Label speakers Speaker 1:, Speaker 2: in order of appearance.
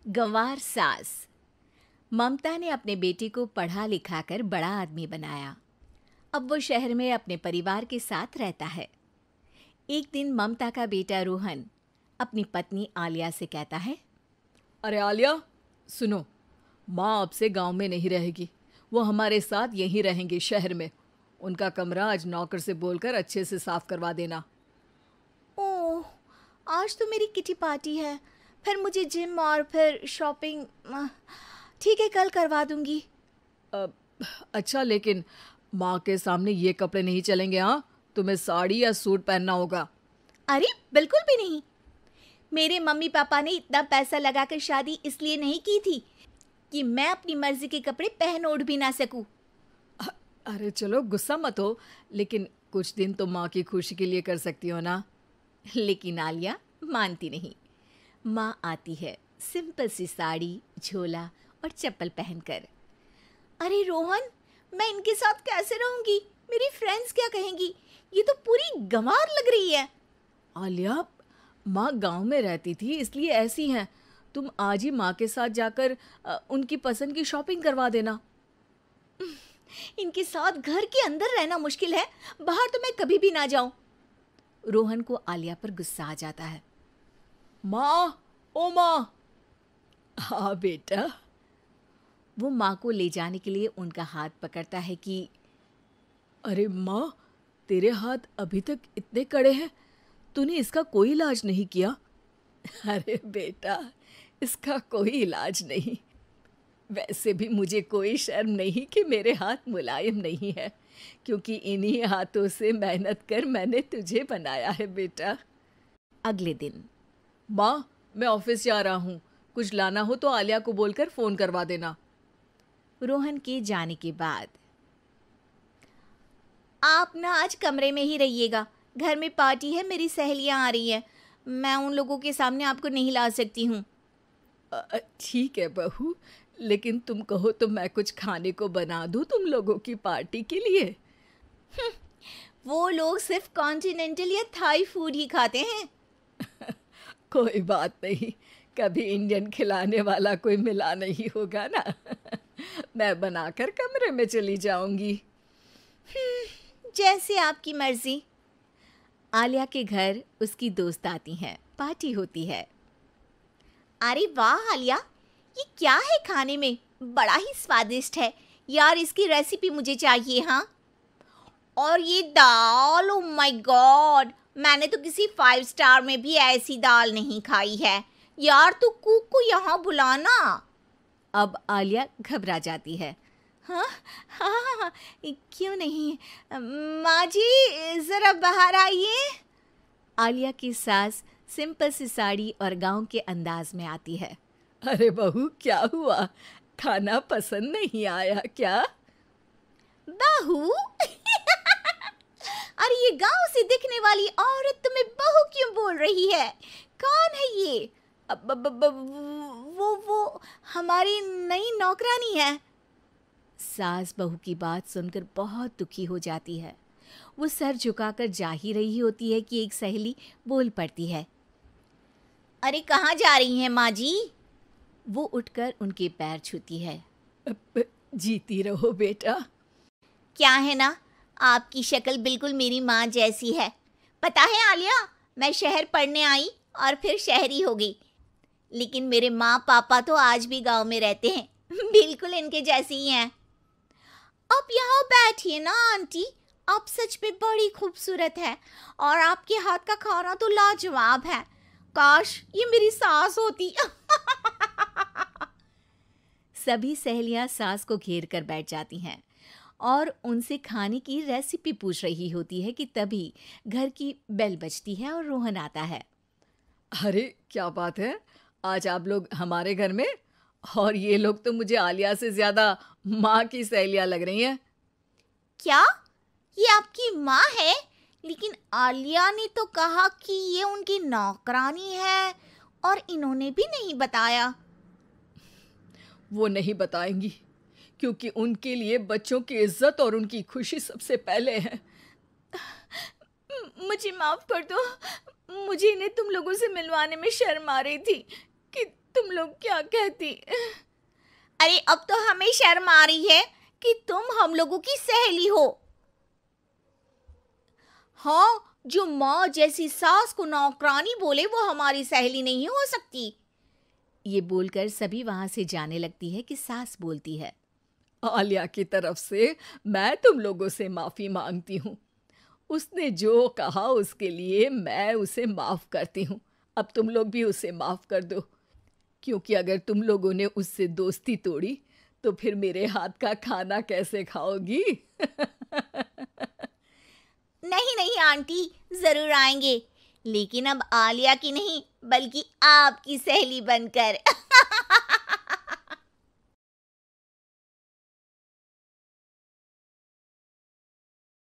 Speaker 1: गंवार सास। ममता ने अपने बेटे को पढ़ा लिखा कर बड़ा आदमी बनाया। अब वो शहर में अपने परिवार के साथ रहता है। एक दिन ममता का बेटा रोहन अपनी पत्नी आलिया से कहता है,
Speaker 2: अरे आलिया, सुनो, माँ अब से गांव में नहीं रहेगी। वो हमारे साथ यहीं रहेंगी शहर में। उनका कमरा आज नौकर से बोलकर अच्छे से साफ करवा देना।
Speaker 1: ओह, आज तो मेरी किटी पार्टी है, फिर मुझे जिम और फिर शॉपिंग। ठीक है, कल करवा दूंगी।
Speaker 2: अच्छा, लेकिन माँ के सामने ये कपड़े नहीं चलेंगे। हाँ, तुम्हें साड़ी या सूट पहनना होगा।
Speaker 1: अरे बिल्कुल भी नहीं। मेरे मम्मी पापा ने इतना पैसा लगाकर शादी इसलिए नहीं की थी कि मैं अपनी मर्जी के कपड़े पहन ओढ़ भी ना सकूं।
Speaker 2: अरे चलो, गुस्सा मत हो, लेकिन कुछ दिन तो माँ की खुशी के लिए कर सकती हो ना।
Speaker 1: लेकिन आलिया मानती नहीं। माँ आती है सिंपल सी साड़ी, झोला और चप्पल पहनकर। अरे रोहन, मैं इनके साथ कैसे रहूंगी? मेरी फ्रेंड्स क्या कहेंगी? ये तो पूरी गंवार लग रही है।
Speaker 2: आलिया, माँ गांव में रहती थी इसलिए ऐसी हैं। तुम आज ही माँ के साथ जाकर उनकी पसंद की शॉपिंग करवा देना।
Speaker 1: इनके साथ घर के अंदर रहना मुश्किल है, बाहर तो मैं कभी भी ना जाऊं। रोहन को आलिया पर गुस्सा आ जाता है।
Speaker 2: माँ, ओ माँ। हाँ बेटा।
Speaker 1: वो माँ को ले जाने के लिए उनका हाथ पकड़ता है कि
Speaker 2: अरे माँ, तेरे हाथ अभी तक इतने कड़े हैं, तूने इसका कोई इलाज नहीं किया? अरे बेटा, इसका कोई इलाज नहीं। वैसे भी मुझे कोई शर्म नहीं कि मेरे हाथ मुलायम नहीं है, क्योंकि इन्हीं हाथों से मेहनत कर मैंने तुझे बनाया है बेटा।
Speaker 1: अगले दिन।
Speaker 2: माँ, मैं ऑफिस जा रहा हूँ। कुछ लाना हो तो आलिया को बोलकर फ़ोन करवा देना।
Speaker 1: रोहन के जाने के बाद। आप ना आज कमरे में ही रहिएगा, घर में पार्टी है, मेरी सहेलियां आ रही हैं, मैं उन लोगों के सामने आपको नहीं ला सकती हूँ।
Speaker 2: ठीक है बहू, लेकिन तुम कहो तो मैं कुछ खाने को बना दूँ तुम लोगों की पार्टी के लिए।
Speaker 1: वो लोग सिर्फ कॉन्टिनेंटल या थाई फूड ही खाते हैं।
Speaker 2: कोई बात नहीं, कभी इंडियन खिलाने वाला कोई मिला नहीं होगा ना। मैं बनाकर कमरे में चली जाऊंगी।
Speaker 1: जैसे आपकी मर्जी। आलिया के घर उसकी दोस्त आती हैं, पार्टी होती है। अरे वाह आलिया, ये क्या है खाने में? बड़ा ही स्वादिष्ट है यार, इसकी रेसिपी मुझे चाहिए। हाँ, और ये दाल, ओ माय गॉड, मैंने तो किसी 5 स्टार में भी ऐसी दाल नहीं खाई है यार, तू कुक को यहाँ बुलाना। अब आलिया घबरा जाती है। हाँ हाँ हाँ, क्यों नहीं, माँ जी जरा बाहर आइए। आलिया की सास सिंपल सी साड़ी और गांव के अंदाज में आती है।
Speaker 2: अरे बहू, क्या हुआ? खाना पसंद नहीं आया क्या?
Speaker 1: बहू? अरे ये गांव से दिखने वाली औरत तुम्हें बहू क्यों बोल रही है? कौन है ये? वो हमारी नई नौकरानी है। सास बहू की बात सुनकर बहुत दुखी हो जाती है। वो सर झुकाकर जा ही रही होती है कि एक सहेली बोल पड़ती है। अरे कहाँ जा रही हैं माँ जी? वो उठकर उनके पैर छूती है।
Speaker 2: जीती रहो बेटा।
Speaker 1: क्या है ना, आपकी शक्ल बिल्कुल मेरी माँ जैसी है। पता है आलिया, मैं शहर पढ़ने आई और फिर शहरी हो गई, लेकिन मेरे माँ पापा तो आज भी गांव में रहते हैं, बिल्कुल इनके जैसे ही हैं। आप यहाँ बैठिए ना आंटी, आप सच में बड़ी खूबसूरत है और आपके हाथ का खाना तो लाजवाब है। काश ये मेरी सास होती। सभी सहेलियां सास को घेर कर बैठ जाती हैं और उनसे खाने की रेसिपी पूछ रही होती है कि तभी घर की बेल बजती है और रोहन आता है।
Speaker 2: अरे क्या बात है, आज आप लोग हमारे घर में? और ये लोग तो मुझे आलिया से ज्यादा माँ की सहेलियाँ लग रही हैं।
Speaker 1: क्या ये आपकी माँ है? लेकिन आलिया ने तो कहा कि ये उनकी नौकरानी है और इन्होंने भी नहीं बताया।
Speaker 2: वो नहीं बताएंगी, क्योंकि उनके लिए बच्चों की इज्जत और उनकी खुशी सबसे पहले है।
Speaker 1: मुझे माफ कर दो, मुझे इन्हें तुम लोगों से मिलवाने में शर्म आ रही थी कि
Speaker 2: तुम लोग क्या कहती?
Speaker 1: अरे अब तो हमें शर्म आ रही है कि तुम हम लोगों की सहेली हो। हाँ, जो माँ जैसी सास को नौकरानी बोले वो हमारी सहेली नहीं हो सकती। ये बोलकर सभी वहां से जाने लगती है कि सास बोलती है,
Speaker 2: आलिया की तरफ से मैं तुम लोगों से माफ़ी मांगती हूँ। उसने जो कहा उसके लिए मैं उसे माफ़ करती हूँ। अब तुम लोग भी उसे माफ़ कर दो, क्योंकि अगर तुम लोगों ने उससे दोस्ती तोड़ी तो फिर मेरे हाथ का खाना कैसे खाओगी?
Speaker 1: नहीं नहीं आंटी, जरूर आएंगे, लेकिन अब आलिया की नहीं बल्कि आपकी सहेली बनकर।